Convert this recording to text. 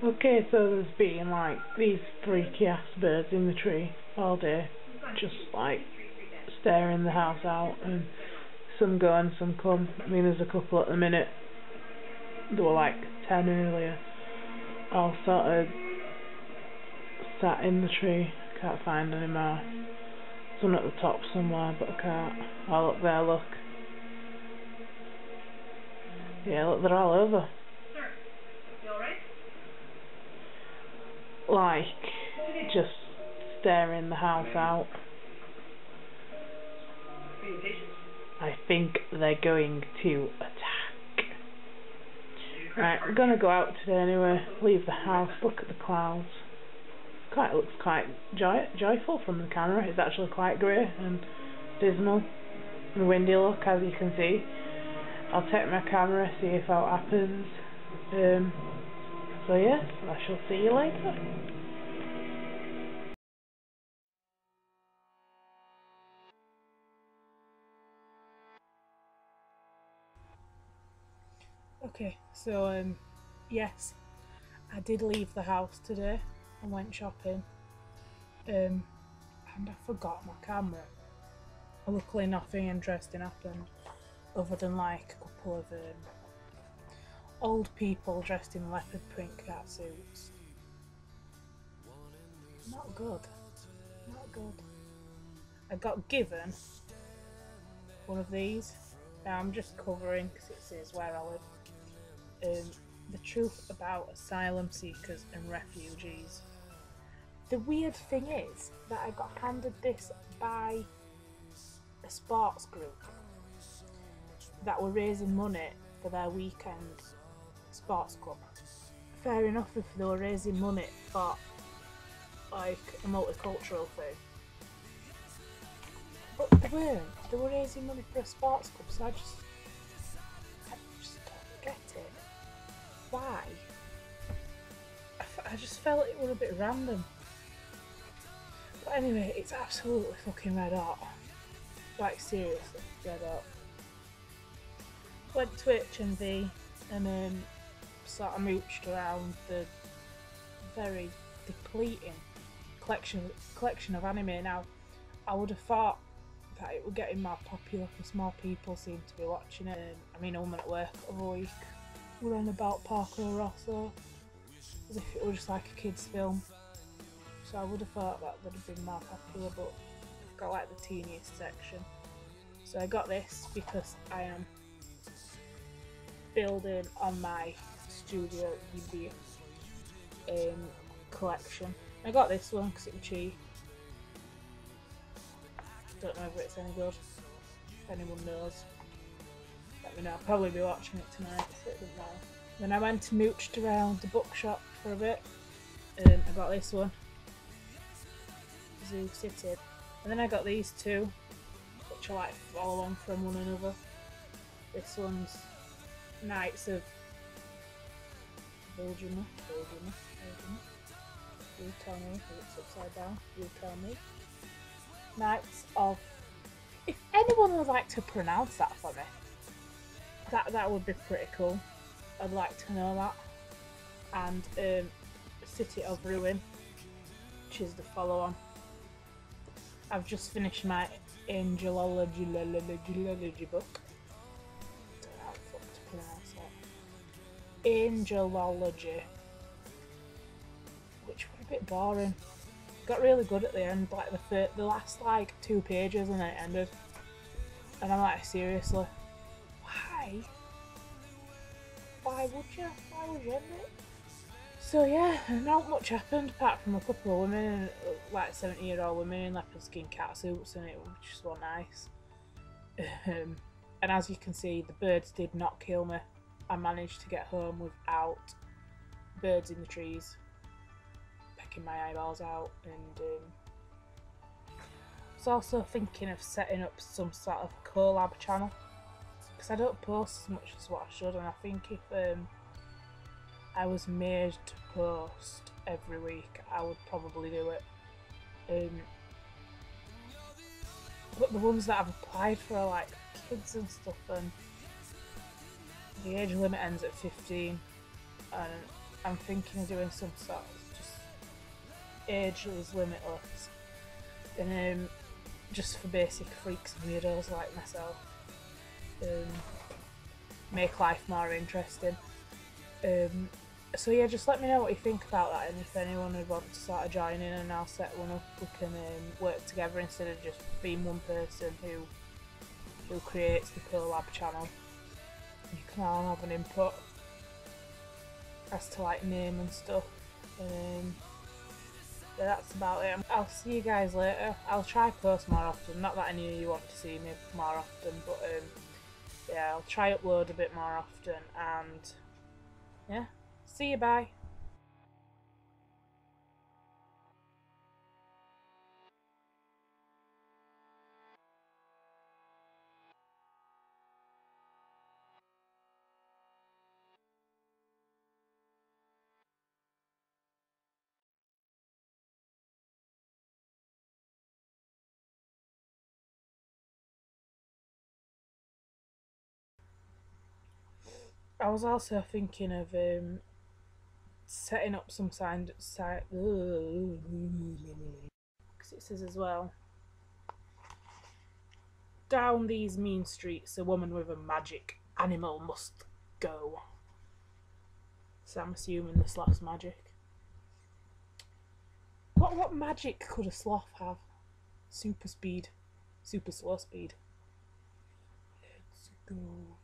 Okay, so there's been like these freaky ass birds in the tree all day, just like staring the house out, and some go and some come. I mean, there's a couple at the minute. There were like 10 earlier. All sort of sat in the tree. Can't find any more. There's one at the top somewhere, but I can't. Oh, look there, look. Yeah, look, they're all over. Like, just staring the house out. I think they're going to attack. Right, we're gonna go out today anyway. Leave the house, look at the clouds. It looks quite joyful from the camera. It's actually quite grey and dismal and windy look, as you can see. I'll take my camera, see if what happens. So yes, I shall see you later. Okay, so yes, I did leave the house today and went shopping, and I forgot my camera. Luckily nothing interesting happened, other than like a couple of old people dressed in leopard print catsuits. Not good. Not good. I got given one of these. Now I'm just covering because it says where I live. The truth about asylum seekers and refugees. The weird thing is that I got handed this by a sports group that were raising money for their weekend sports club. Fair enough if they were raising money for like a multicultural thing, but they weren't. They were raising money for a sports club, so I just don't get it. Why? I just felt it was a bit random. But anyway, it's absolutely fucking red hot. Like seriously, red hot. Went to HMV and then sort of mooched around the very depleting collection of anime. Now, I would have thought that it would get more popular because more people seem to be watching it. I mean, a woman at work the other week were on about Parker Rosso as if it was just like a kids' film. So I would have thought that would have been more popular, but I've got like the teeniest section. So I got this because I am building on my Studio Ghibli collection. I got this one because it was cheap. Don't know if it's any good. If anyone knows, let me know. I'll probably be watching it tonight, so it doesn't matter. Then I went and mooched around the bookshop for a bit. I got this one, Zoo City, and then I got these two, which are like follow on from one another. This one's Knights of Belgium. You tell me if it's upside down. You tell me. Knights of. If anyone would like to pronounce that for me, that would be pretty cool. I'd like to know that. And City of Ruin, which is the follow-on. I've just finished my Angelology book. I don't know how the fuck to pronounce that. Angelology, which was a bit boring. Got really good at the end, like the last like 2 pages, and then it ended. And I'm like, seriously, why? Why would you? Why would you end it? So yeah, not much happened apart from a couple of women, like 70-year-old women in leopard skin catsuits, and it was just so nice. And as you can see, the birds did not kill me. I managed to get home without birds in the trees pecking my eyeballs out, and I was also thinking of setting up some sort of collab channel because I don't post as much as what I should, and I think if I was made to post every week, I would probably do it. But the ones that I've applied for are like kids and stuff, and the age limit ends at 15, and I'm thinking of doing some sort of just age is limitless, and just for basic freaks and weirdos like myself, make life more interesting. So yeah, just let me know what you think about that, and if anyone would want to sort of join in, and I'll set one up. We can work together instead of just being one person who creates the collab channel. You can all have an input as to like name and stuff. Yeah, that's about it. I'll see you guys later. I'll try post more often. Not that any of you want to see me more often, but yeah, I'll try upload a bit more often, and yeah, see you, bye. I was also thinking of setting up some site because it says as well, down these mean streets a woman with a magic animal must go. So I'm assuming the sloth's magic. What magic could a sloth have? Super speed, super slow speed. Let's go.